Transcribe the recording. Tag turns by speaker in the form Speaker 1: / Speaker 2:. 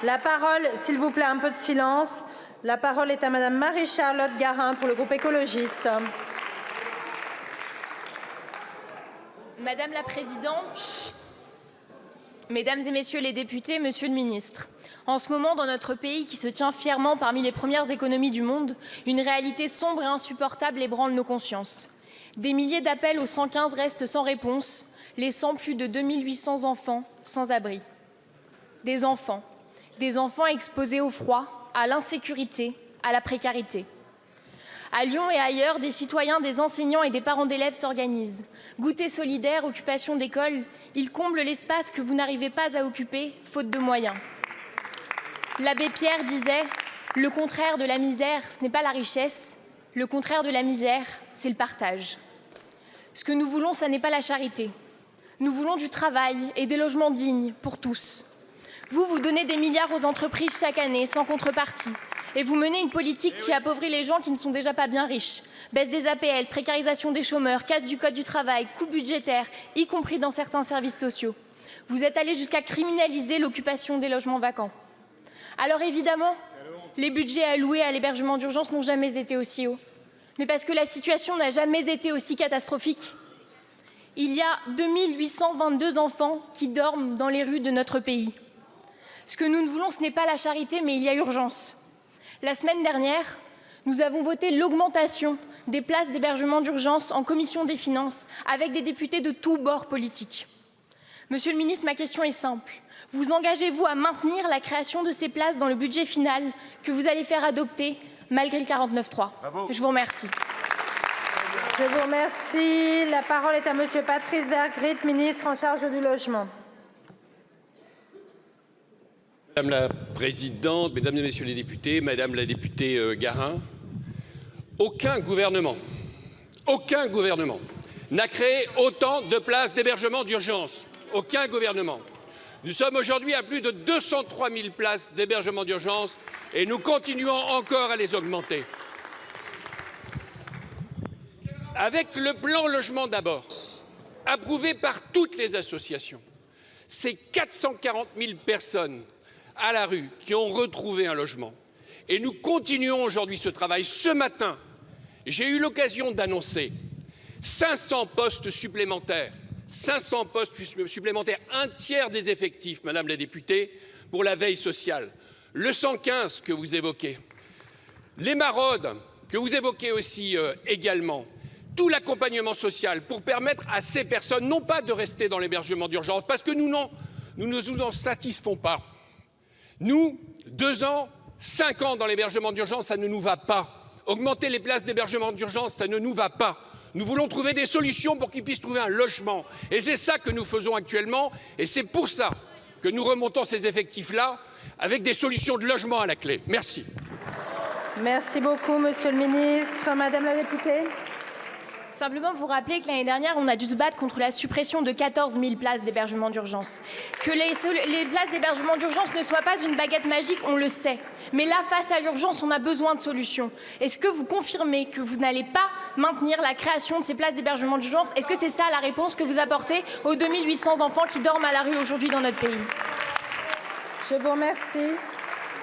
Speaker 1: La parole, s'il vous plaît, un peu de silence. La parole est à Madame Marie-Charlotte Garin pour le groupe écologiste.
Speaker 2: Madame la Présidente, Mesdames et Messieurs les députés, Monsieur le Ministre, en ce moment, dans notre pays qui se tient fièrement parmi les premières économies du monde, une réalité sombre et insupportable ébranle nos consciences. Des milliers d'appels au 115 restent sans réponse, laissant plus de 2800 enfants sans abri. Des enfants exposés au froid, à l'insécurité, à la précarité. À Lyon et ailleurs, des citoyens, des enseignants et des parents d'élèves s'organisent. Goûter solidaire, occupation d'école, ils comblent l'espace que vous n'arrivez pas à occuper, faute de moyens. L'abbé Pierre disait « Le contraire de la misère, ce n'est pas la richesse, le contraire de la misère, c'est le partage ». Ce que nous voulons, ce n'est pas la charité. Nous voulons du travail et des logements dignes pour tous. Vous donnez des milliards aux entreprises chaque année, sans contrepartie. Et vous menez une politique qui appauvrit les gens qui ne sont déjà pas bien riches. Baisse des APL, précarisation des chômeurs, casse du code du travail, coupes budgétaires, y compris dans certains services sociaux. Vous êtes allé jusqu'à criminaliser l'occupation des logements vacants. Alors évidemment, les budgets alloués à l'hébergement d'urgence n'ont jamais été aussi hauts. Mais parce que la situation n'a jamais été aussi catastrophique. Il y a 2822 enfants qui dorment dans les rues de notre pays. Ce que nous ne voulons, ce n'est pas la charité, mais il y a urgence. La semaine dernière, nous avons voté l'augmentation des places d'hébergement d'urgence en commission des finances avec des députés de tous bords politiques. Monsieur le ministre, ma question est simple. Vous engagez-vous à maintenir la création de ces places dans le budget final que vous allez faire adopter malgré le 49.3 ? Je vous remercie.
Speaker 1: Je vous remercie. La parole est à Monsieur Patrice Vergrit, ministre en charge du logement.
Speaker 3: Madame la Présidente, Mesdames et Messieurs les députés, Madame la députée Garin, aucun gouvernement n'a créé autant de places d'hébergement d'urgence. Aucun gouvernement. Nous sommes aujourd'hui à plus de 203 000 places d'hébergement d'urgence et nous continuons encore à les augmenter. Avec le plan logement d'abord, approuvé par toutes les associations, c'est 440 000 personnes à la rue qui ont retrouvé un logement. Et nous continuons aujourd'hui ce travail. Ce matin, j'ai eu l'occasion d'annoncer 500 postes supplémentaires. 500 postes supplémentaires, un tiers des effectifs, Madame la députée, pour la veille sociale. Le 115 que vous évoquez, les maraudes que vous évoquez aussi également, tout l'accompagnement social pour permettre à ces personnes, non pas de rester dans l'hébergement d'urgence, parce que nous ne nous en satisfaisons pas. Nous, 2 ans, 5 ans dans l'hébergement d'urgence, ça ne nous va pas. Augmenter les places d'hébergement d'urgence, ça ne nous va pas. Nous voulons trouver des solutions pour qu'ils puissent trouver un logement. Et c'est ça que nous faisons actuellement. Et c'est pour ça que nous remontons ces effectifs-là avec des solutions de logement à la clé. Merci.
Speaker 1: Merci beaucoup, Monsieur le ministre. Madame la députée.
Speaker 2: Simplement vous rappeler que l'année dernière, on a dû se battre contre la suppression de 14 000 places d'hébergement d'urgence. Que les places d'hébergement d'urgence ne soient pas une baguette magique, on le sait. Mais là, face à l'urgence, on a besoin de solutions. Est-ce que vous confirmez que vous n'allez pas maintenir la création de ces places d'hébergement d'urgence? Est-ce que c'est ça la réponse que vous apportez aux 2800 enfants qui dorment à la rue aujourd'hui dans notre pays?
Speaker 1: Je vous remercie.